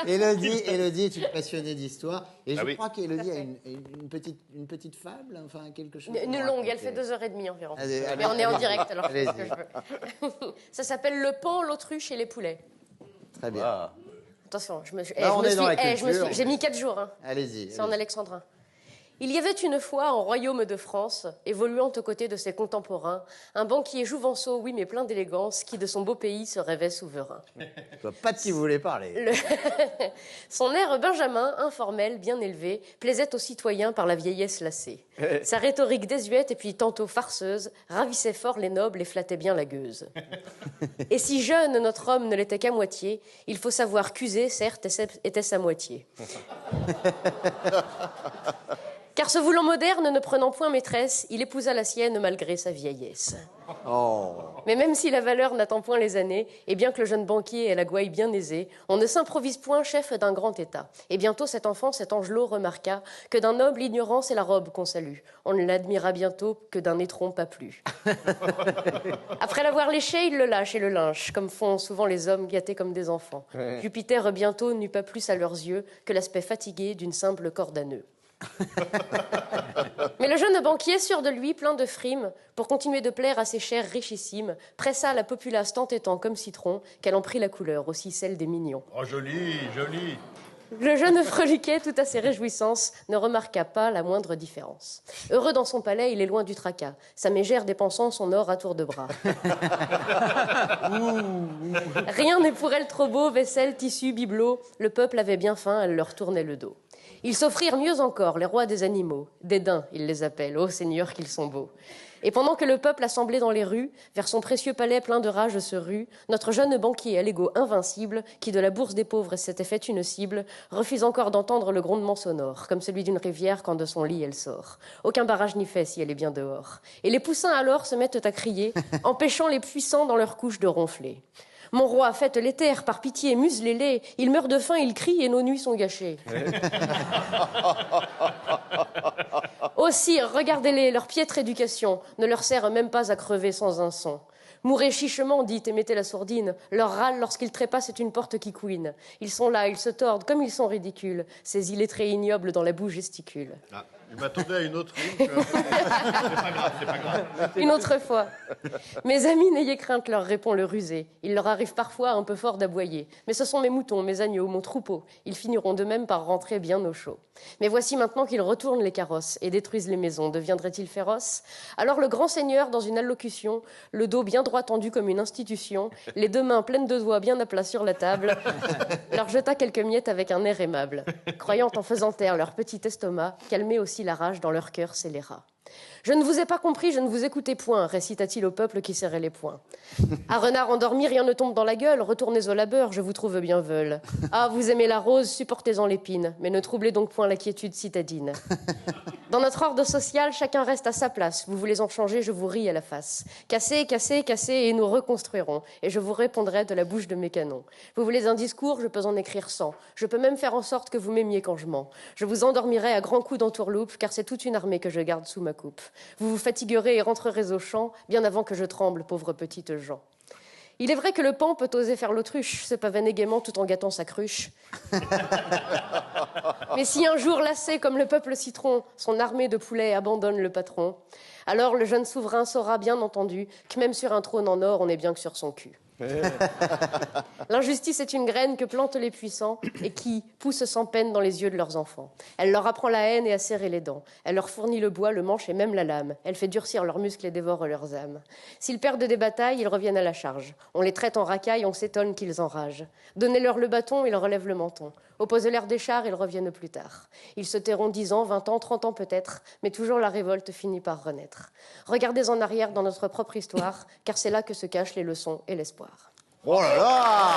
Élodie est une passionnée d'histoire. Et je oui. crois qu'Élodie a une petite fable, enfin quelque chose. Une longue, elle fait 2h30 environ. Allez, Mais on est en direct, alors je allez-y. fais ce que je veux. Ça s'appelle Le Pan, l'Autruche et les poulets. Très bien. Ah. Attention, j'ai mis 4 jours. Hein. Allez-y. C'est en alexandrin. Il y avait une fois, en royaume de France, évoluant aux côtés de ses contemporains, un banquier jouvenceau, oui, mais plein d'élégance, qui de son beau pays se rêvait souverain. Je vois pas de qui vous voulez parler. Son air benjamin, informel, bien élevé, plaisait aux citoyens par la vieillesse lassée. Sa rhétorique désuète et puis tantôt farceuse ravissait fort les nobles et flattait bien la gueuse. Et si jeune notre homme ne l'était qu'à moitié, il faut savoir qu'user, certes, était sa moitié. Car se voulant moderne, ne prenant point maîtresse, il épousa la sienne malgré sa vieillesse. Oh. Mais même si la valeur n'attend point les années, et bien que le jeune banquier ait la gouaille bien aisée, on ne s'improvise point chef d'un grand état. Et bientôt cet enfant, cet angelot, remarqua que d'un noble ignorance est la robe qu'on salue. On ne l'admira bientôt que d'un étron pas plus. Après l'avoir léché, il le lâche et le lynche, comme font souvent les hommes gâtés comme des enfants. Jupiter bientôt n'eut pas plus à leurs yeux que l'aspect fatigué d'une simple corde à nœuds. Mais le jeune banquier, sûr de lui, plein de frimes, pour continuer de plaire à ses chers richissimes, pressa la populace tant étant comme citron qu'elle en prit la couleur, aussi celle des mignons. Oh, joli, joli. Le jeune freliquet, tout à ses réjouissances, ne remarqua pas la moindre différence. Heureux dans son palais, il est loin du tracas, sa mégère dépensant son or à tour de bras. Rien n'est pour elle trop beau, vaisselle, tissu, bibelot, le peuple avait bien faim, elle leur tournait le dos. Ils s'offrirent mieux encore, les rois des animaux. Des daims, ils les appellent, ô seigneurs qu'ils sont beaux. Et pendant que le peuple assemblé dans les rues, vers son précieux palais plein de rage se rue, notre jeune banquier à l'ego invincible, qui de la bourse des pauvres s'était fait une cible, refuse encore d'entendre le grondement sonore, comme celui d'une rivière quand de son lit elle sort. Aucun barrage n'y fait si elle est bien dehors. Et les poussins alors se mettent à crier, empêchant les puissants dans leur couche de ronfler. Mon roi, faites les taire, par pitié, muselez-les. Ils meurent de faim, ils crient et nos nuits sont gâchées. Ô sire, regardez-les, leur piètre éducation ne leur sert même pas à crever sans un son. Mourez chichement, dites, et mettez la sourdine. Leur râle, lorsqu'ils trépassent, c'est une porte qui couine. Ils sont là, ils se tordent, comme ils sont ridicules. Ces illettrés ignobles dans la boue gesticulent. Ah, je m'attendais à une autre ligne. C'est pas grave. Une autre fois. Mes amis, n'ayez crainte, leur répond le rusé. Il leur arrive parfois un peu fort d'aboyer. Mais ce sont mes moutons, mes agneaux, mon troupeau. Ils finiront de même par rentrer bien au chaud. Mais voici maintenant qu'ils retournent les carrosses et détruisent les maisons. Deviendraient-ils féroces? Alors le grand seigneur, dans une allocution, le dos bien droit tendu comme une institution, les deux mains pleines de doigts bien à plat sur la table, leur jeta quelques miettes avec un air aimable, croyant en faisant taire leur petit estomac, calmer aussi la rage dans leur cœur scélérat. « Je ne vous ai pas compris, je ne vous écoutais point », récita-t-il au peuple qui serrait les poings. « À renard endormi, rien ne tombe dans la gueule, retournez au labeur, je vous trouve bien veule. Ah, vous aimez la rose, supportez-en l'épine, mais ne troublez donc point la quiétude citadine. Dans notre ordre social, chacun reste à sa place, vous voulez en changer, je vous ris à la face. Cassez, cassez, cassez, et nous reconstruirons, et je vous répondrai de la bouche de mes canons. Vous voulez un discours, je peux en écrire 100, je peux même faire en sorte que vous m'aimiez quand je mens. Je vous endormirai à grands coups d'entourloupe, car c'est toute une armée que je garde sous ma coupe. Vous vous fatiguerez et rentrerez au champ, bien avant que je tremble, pauvre petite Jean. Il est vrai que le pan peut oser faire l'autruche, se pavaner gaiement tout en gâtant sa cruche. Mais si un jour, lassé comme le peuple citron, son armée de poulets abandonne le patron, alors le jeune souverain saura bien entendu que même sur un trône en or, on est bien que sur son cul. L'injustice est une graine que plantent les puissants et qui pousse sans peine dans les yeux de leurs enfants. Elle leur apprend la haine et à serrer les dents. Elle leur fournit le bois, le manche et même la lame. Elle fait durcir leurs muscles et dévore leurs âmes. S'ils perdent des batailles, ils reviennent à la charge. On les traite en racailles, on s'étonne qu'ils enragent. Donnez-leur le bâton, ils relèvent le menton. Opposez-leur des chars, ils reviennent plus tard. Ils se tairont 10 ans, 20 ans, 30 ans peut-être, mais toujours la révolte finit par renaître. Regardez en arrière dans notre propre histoire, car c'est là que se cachent les leçons et l'espoir. Oh là là!